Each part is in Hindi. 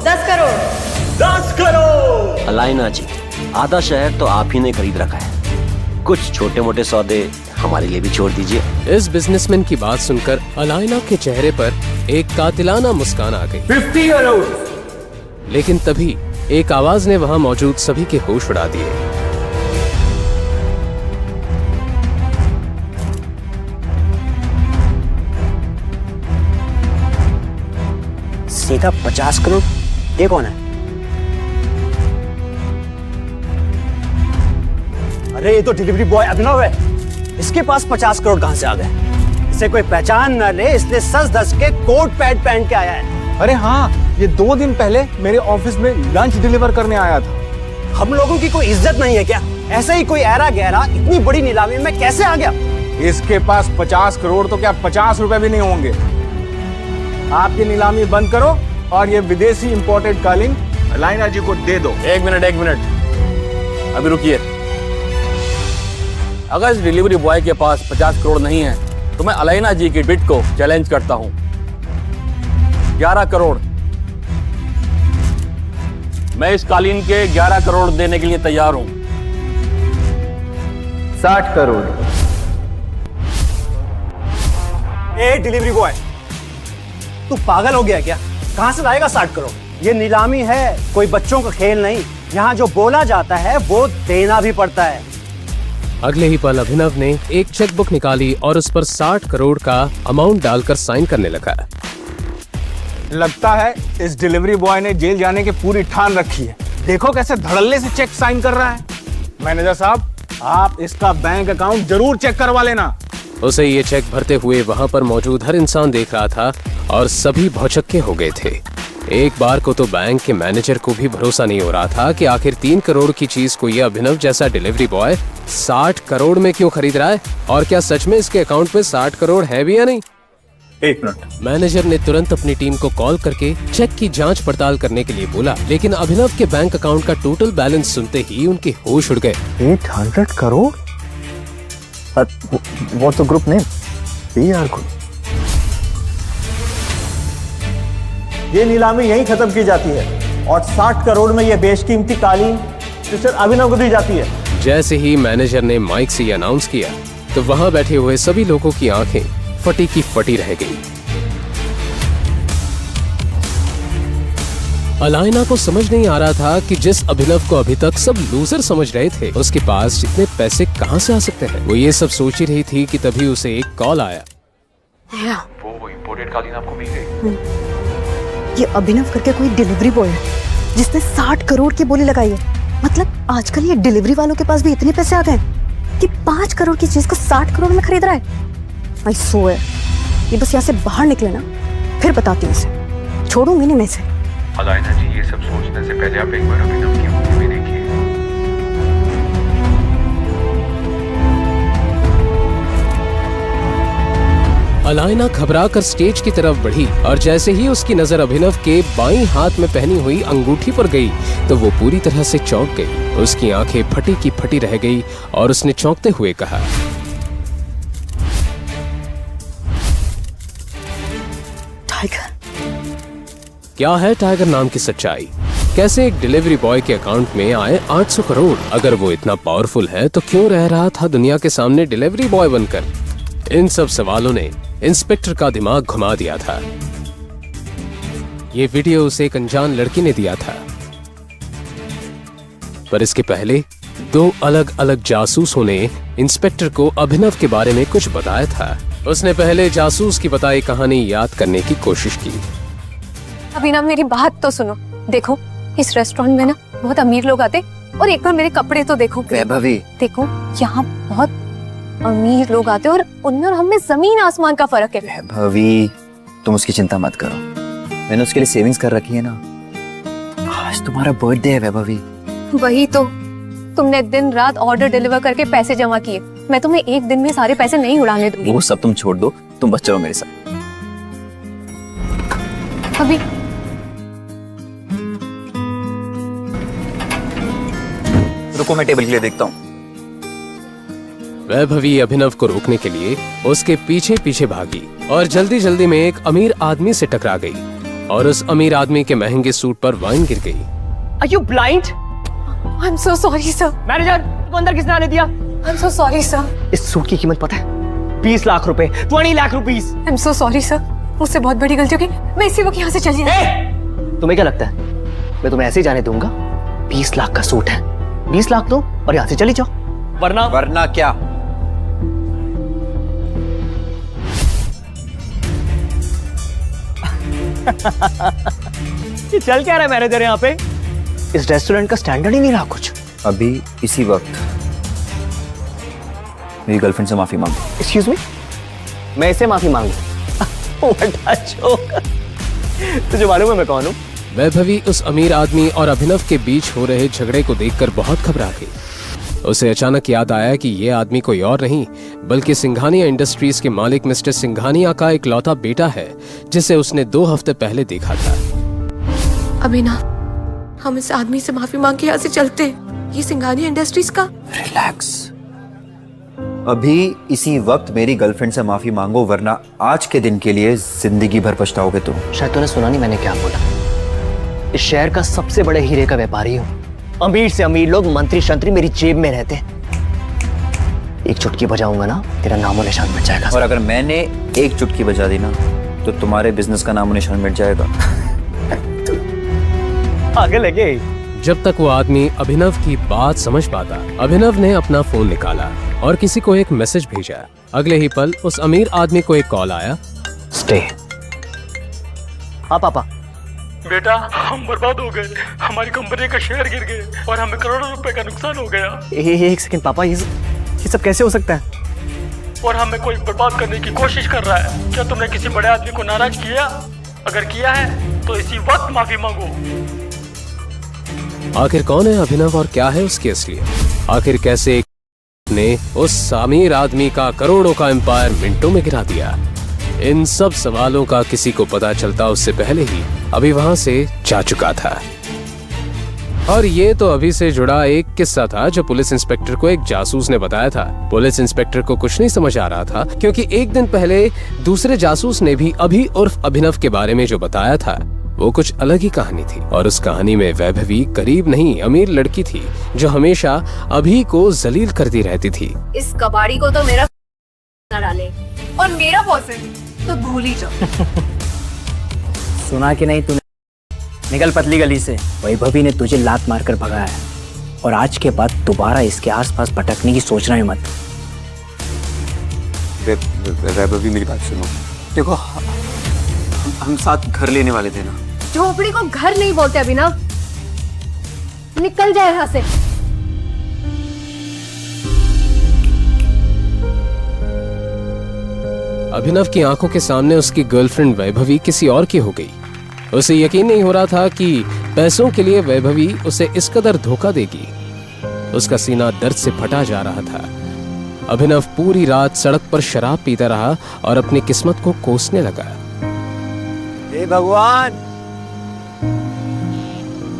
10 करोड़। 10 करोड़। अलाइना जी, आधा शहर तो आप ही ने खरीद रखा है, कुछ छोटे मोटे सौदे हमारे लिए भी छोड़ दीजिए। इस बिजनेसमैन की बात सुनकर अलाइना के चेहरे पर एक कातिलाना मुस्कान आ गई। 50 करोड़। लेकिन तभी एक आवाज ने वहां मौजूद सभी के होश उड़ा दिए। सीधा 50 करोड़? ये कौन है? अरे ये तो डिलीवरी बॉय अभिनव है। इसके पास 50 करोड़ कहां से आ गए? इसे कोई पहचान न ले इसलिए सच धज के कोट पैंट पहन के आया है। अरे हाँ, ये 2 दिन पहले मेरे ऑफिस में लंच डिलीवर करने आया था। हम लोगों की कोई इज्जत नहीं है क्या? ऐसे ही कोई ऐरा गहरा इतनी बड़ी नीलामी में कैसे आ गया? इसके पास 50 करोड़ तो क्या 50 रुपए भी नहीं होंगे। आप ये नीलामी बंद करो और ये विदेशी इंपोर्टेड कालीन अलाइना जी को दे दो। एक मिनट, अभी रुकिए। अगर इस डिलीवरी बॉय के पास 50 करोड़ नहीं है तो मैं अलाइना जी की बिड को चैलेंज करता हूं। 11 करोड़। मैं इस कालीन के 11 करोड़ देने के लिए तैयार हूं। 60 करोड़। ए डिलीवरी बॉय, तू पागल हो गया क्या? कहां से लाएगा 60 करोड़? ये नीलामी है, कोई बच्चों का खेल नहीं। यहाँ जो बोला जाता है वो देना भी पड़ता है। अगले ही पल अभिनव ने एक चेकबुक निकाली और उस पर 60 करोड़ का अमाउंट डालकर साइन करने लगा। लगता है इस डिलीवरी बॉय ने जेल जाने की पूरी ठान रखी है। देखो कैसे धड़ल्ले से चेक साइन कर रहा है। मैनेजर साहब, आप इसका बैंक अकाउंट जरूर चेक करवा लेना। उसे ये चेक भरते हुए वहां पर मौजूद हर इंसान देख रहा था और सभी भौचक्के हो गए थे। एक बार को तो बैंक के मैनेजर को भी भरोसा नहीं हो रहा था कि आखिर 3 करोड़ की चीज को ये अभिनव जैसा डिलीवरी बॉय 60 करोड़ में क्यों खरीद रहा है, और क्या सच में इसके अकाउंट में 60 करोड़ है भी या नहीं। 1 मिनट। मैनेजर ने तुरंत अपनी टीम को कॉल करके चेक की जांच पड़ताल करने के लिए बोला, लेकिन अभिनव के बैंक अकाउंट का टोटल बैलेंस सुनते ही उनके होश उड़ गए। 800 crore? What's the group name? PR Group. ये नीलामी यहीं खत्म की जाती है और 60 करोड़ में ये बेशकीमती कालीन मिस्टर अभिनव को दी जाती है। जैसे ही मैनेजर ने माइक से अनाउंस किया तो वहां बैठे हुए सभी लोगों की आंखें फटी की फटी रह गई। अलाइना को समझ नहीं आ रहा था कि जिस अभिनव को अभी तक सब लूजर समझ रहे थे उसके पास जितने पैसे कहां से आ सकते हैं। वो ये सब सोच ही रही थी कि तभी उसे एक कॉल आया। वो इंपोर्टेड कालीन आपको मिल गई। ये अभिनव करके कोई डिलीवरी बॉय है जिसने 60 करोड़ की बोली लगाई है। मतलब आजकल ये डिलीवरी वालों के पास भी इतने पैसे आ गए कि 5 करोड़ की चीज को 60 करोड़ में खरीद रहा है। आई स्वेयर, ये बस यहाँ से बाहर निकले ना, फिर बताती हूँ इसे। छोड़ूंगी नहीं मैं इसे। अलाइना जी, ये सब सोचने से पहले आप एक बार अभिनव की मूवी देखिए। अलाइना घबराकर स्टेज की तरफ बढ़ी और जैसे ही उसकी नजर अभिनव के बाईं हाथ में पहनी हुई अंगूठी पर गई तो वो पूरी तरह से चौंक गई। उसकी आंखें फटी की फटी रह गई और उसने चौंकते हुए कहा, टाइगर। क्या है टाइगर नाम की सच्चाई? कैसे एक डिलीवरी बॉय के अकाउंट में आए 800 करोड़? अगर वो इतना पावरफुल है तो क्यों रह रहा था दुनिया के सामने डिलीवरी बॉय बनकर? इन सब सवालों ने इंस्पेक्टर का दिमाग घुमा दिया था। ये वीडियो उसे एक अनजान लड़की ने दिया था, पर इसके पहले 2 अलग अलग जासूसों ने इंस्पेक्टर को अभिनव के बारे में कुछ बताया था। उसने पहले जासूस की बताई कहानी याद करने की कोशिश की। अभिनव, मेरी बात तो सुनो। देखो, इस रेस्टोरेंट में ना बहुत अमीर लोग आते, और एक बार मेरे कपड़े तो देखो। वैभवी, देखो, यहाँ बहुत अमीर लोग आते हैं और उनमें और हमें जमीन आसमान का फर्क है। वैभवी, तुम उसकी चिंता मत करो, मैंने उसके लिए सेविंग्स कर रखी है ना। आज तुम्हारा बर्थडे है वैभवी। वही तो, तुमने दिन रात ऑर्डर डिलीवर करके पैसे जमा किए। मैं तुम्हें एक दिन में सारे पैसे नहीं उड़ाने दूंगी। वो सब तुम छोड़ दो, तुम बस चलो मेरे साथ। अभी रुको, मैं टेबल के लिए देखता हूँ। वैभवी अभिनव को रोकने के लिए उसके पीछे पीछे भागी और जल्दी जल्दी में एक अमीर आदमी से टकरा गई। और उस अमीर आदमी के महंगे सूट पर वाइन गिर गई। Are you blind? I'm so sorry, sir. Manager को अंदर किसने आने दिया? I'm so sorry, sir. इस सूट की कीमत पता है? 20 लाख रुपए, 20 lakh rupees. I'm so sorry, sir. मुझसे बहुत बड़ी गलती हो गई। मैं इसी वक्त यहाँ से चली जाऊँ। तुम्हें क्या लगता है मैं तुम्हें ऐसे ही जाने दूंगा? 20 लाख का सूट है, 20 लाख दो और यहाँ से चली जाओ, वरना क्या? ये चल क्या रहा है मैनेजर यहाँ पे? इस रेस्टोरेंट का स्टैंडर्ड ही नहीं रहा कुछ। अभी इसी वक्त मेरी गर्लफ्रेंड से माफी मांगो। एक्सक्यूज मी, मैं इससे माफी मांगू? What a joke. तुझे मालूम है मैं कौन हूँ? वैभवी उस अमीर आदमी और अभिनव के बीच हो रहे झगड़े को देखकर बहुत घबरा गई। उसे अचानक याद आया कि ये आदमी कोई और नहीं बल्कि सिंघानिया इंडस्ट्रीज के मालिक मिस्टर सिंघानिया का इकलौता बेटा है, जिसे उसने 2 हफ्ते पहले देखा था। अभिनव, हम इस आदमी से माफी मांग के यहाँ से चलते। ये सिंघानिया इंडस्ट्रीज का। रिलैक्स, अभी इसी वक्त मेरी गर्लफ्रेंड से माफी मांगो, वरना आज के दिन के लिए जिंदगी भर पछताओगे तुम। शायद तूने सुना नहीं मैंने क्या बोला। इस शहर का सबसे बड़े हीरे का व्यापारी हूँ। अमीर से अमीर लोग, मंत्री शंत्री मेरी जेब में रहते। एक चुटकी बजाऊंगा ना, तेरा नामो निशान मिट जाएगा। और अगर मैंने एक चुटकी बजा दी ना, तो तुम्हारे बिजनेस का नामो निशान मिट जाएगा। आगे लगे। जब तक वो आदमी अभिनव की बात समझ पाता, अभिनव ने अपना फोन निकाला और किसी को एक मैसेज भेजा। अगले ही पल उस अमीर आदमी को एक कॉल आया। स्टे। हाँ पापा। बेटा, हम बर्बाद हो गए, हमारी कंपनी का शेयर गिर गए और हमें करोड़ों रुपए का नुकसान हो गया। एक सेकंड पापा, ये सब कैसे हो सकता है? और हमें कोई बर्बाद करने की कोशिश कर रहा है। क्या तुमने किसी बड़े आदमी को नाराज किया? अगर किया है तो इसी वक्त माफी मांगो। आखिर कौन है अभिनव और क्या है उसकी असलियत? आखिर कैसे एक ने उस अमीर आदमी का करोड़ों का एम्पायर मिनटों में गिरा दिया? इन सब सवालों का किसी को पता चलता उससे पहले ही अभी वहां से जा चुका था। और ये तो अभी से जुड़ा एक किस्सा था जो पुलिस इंस्पेक्टर को एक जासूस ने बताया था। पुलिस इंस्पेक्टर को कुछ नहीं समझ आ रहा था, क्योंकि एक दिन पहले दूसरे जासूस ने भी अभी उर्फ अभिनव के बारे में जो बताया था वो कुछ अलग ही कहानी थी। और उस कहानी में वैभवी गरीब नहीं अमीर लड़की थी जो हमेशा अभी को जलील करती रहती थी। इस कबाड़ी को तो मेरा ना डाले और मेरा बॉयफ्रेंड तो भूल ही जाओ। सुना कि नहीं तूने? निकल पतली गली से। वैभवी ने तुझे लात मारकर भगाया है और आज के बाद दोबारा इसके आसपास भटकने की सोचना ही मत। वैभवी मेरी बात सुनो। देखो, हम साथ घर लेने वाले थे ना। झोपड़ी को घर नहीं बोलते अभिनव। निकल जाए यहाँ से। अभिनव की आंखों के सामने उसकी गर्लफ्रेंड वैभवी किसी और की हो गई। उसे यकीन नहीं हो रहा था कि पैसों के लिए वैभवी उसे इस कदर धोखा देगी। उसका सीना दर्द से फटा जा रहा था। अभिनव पूरी रात सड़क पर शराब पीता रहा और अपनी किस्मत को कोसने लगा। हे भगवान,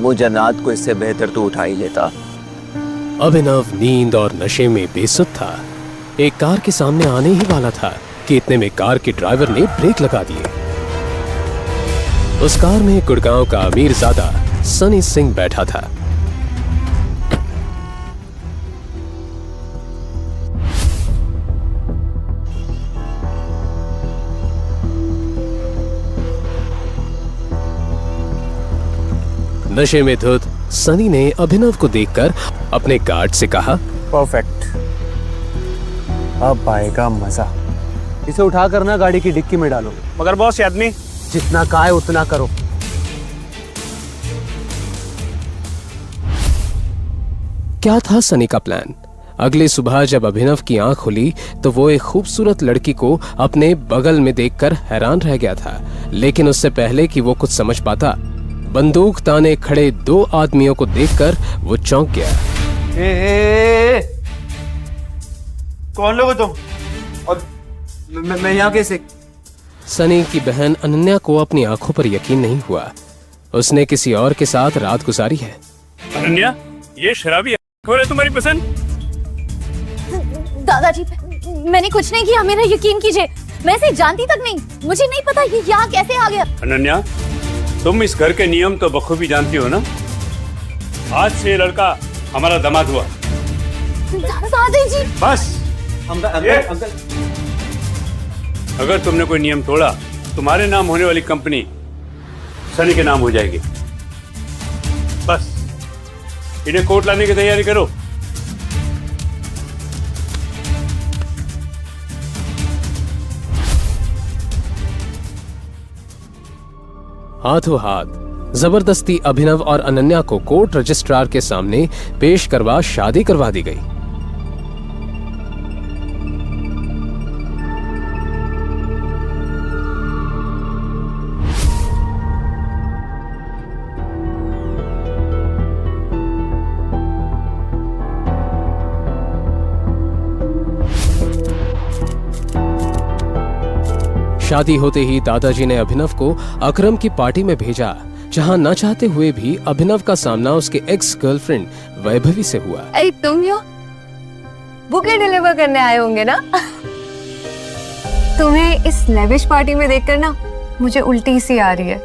वो जन्नत को इससे बेहतर तो उठा ही लेता। अभिनव नींद और नशे में बेसुध था। एक कार के सामने आने ही वाला था कि इतने में कार के ड्राइवर ने ब्रेक लगा दिए। उस कार में गुड़गांव का अमीरजादा सनी सिंह बैठा था। नशे में धुत सनी ने अभिनव को देखकर अपने गार्ड से कहा, परफेक्ट, अब आएगा मजा। इसे उठा कर ना गाड़ी की डिक्की में डालो। मगर बॉस, ये आदमी जितना कहा है उतना करो। क्या था सनी का प्लान? अगली सुबह जब अभिनव की आंख खुली तो वो एक खूबसूरत लड़की को अपने बगल में देखकर हैरान रह गया था। लेकिन उससे पहले कि वो कुछ समझ पाता, बंदूक ताने खड़े 2 आदमियों को देखकर वो चौंक गया। कौन लोग हो तुम? और मैं यहाँ कैसे? सनी की बहन अनन्या को अपनी आंखों पर यकीन नहीं हुआ। उसने किसी और के साथ रात गुजारी है। अनन्या, ये शराबी कौन है तुम्हारी पसंद? दादाजी, मैंने कुछ नहीं किया, मेरा यकीन कीजिए। मैं इसे जानती तक नहीं, मुझे नहीं पता ये यहाँ कैसे आ गया। अनन्या, तुम इस घर के नियम तो बखूबी जानती हो ना। आज से ये लड़का हमारा दामाद हुआ। जी बस ये- अंकल अगर तुमने कोई नियम तोड़ा, तुम्हारे नाम होने वाली कंपनी सनी के नाम हो जाएगी। बस इन्हें कोर्ट लाने की तैयारी करो। हाथों हाथ जबरदस्ती अभिनव और अनन्या को कोर्ट रजिस्ट्रार के सामने पेश करवा शादी करवा दी गई। शादी होते ही दादाजी ने अभिनव को अकरम की पार्टी में भेजा, जहां न चाहते हुए भी अभिनव का सामना उसके एक्स गर्लफ्रेंड वैभवी से हुआ। अरे तुम यो बुके डिलीवर करने आए होंगे ना? तुम्हें इस लेविश पार्टी में देखकर ना मुझे उल्टी सी आ रही है।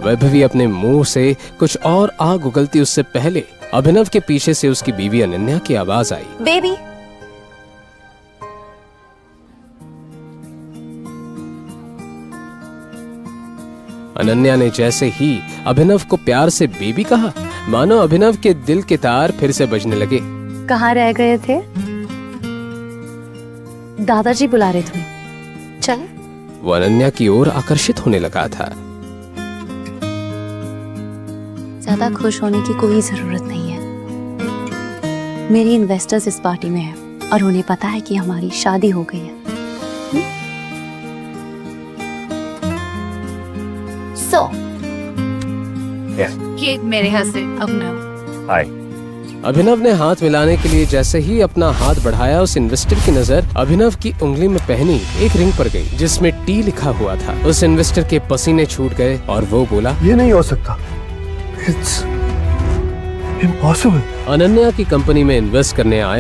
वैभवी अपने मुंह से कुछ और आग उगलती उससे पहले अभिनव के पीछे से उसकी बीवी अनन्या की आवाज आई। बेबी अनन्या ने जैसे ही अभिनव को प्यार से बेबी कहा, मानो अभिनव के दिल के तार फिर से बजने लगे। कहाँ रह गए थे? दादाजी बुला रहे तुम्हें, चल। वो अनन्या की ओर आकर्षित होने लगा था। ज्यादा खुश होने की कोई जरूरत नहीं है। मेरी इन्वेस्टर्स इस पार्टी में है और उन्हें पता है कि हमारी शादी हो गई है। सो ये मेरे हस्बैंड अभिनव। हाय। अभिनव ने हाथ मिलाने के लिए जैसे ही अपना हाथ बढ़ाया, उस इन्वेस्टर की नजर अभिनव की उंगली में पहनी एक रिंग पर गई, जिसमें टी लिखा हुआ था। उस इन्वेस्टर के पसीने छूट गए और वो बोला, ये नहीं हो सकता, इट्स इम्पॉसिबल। अनन्या की कंपनी में इन्वेस्ट करने आए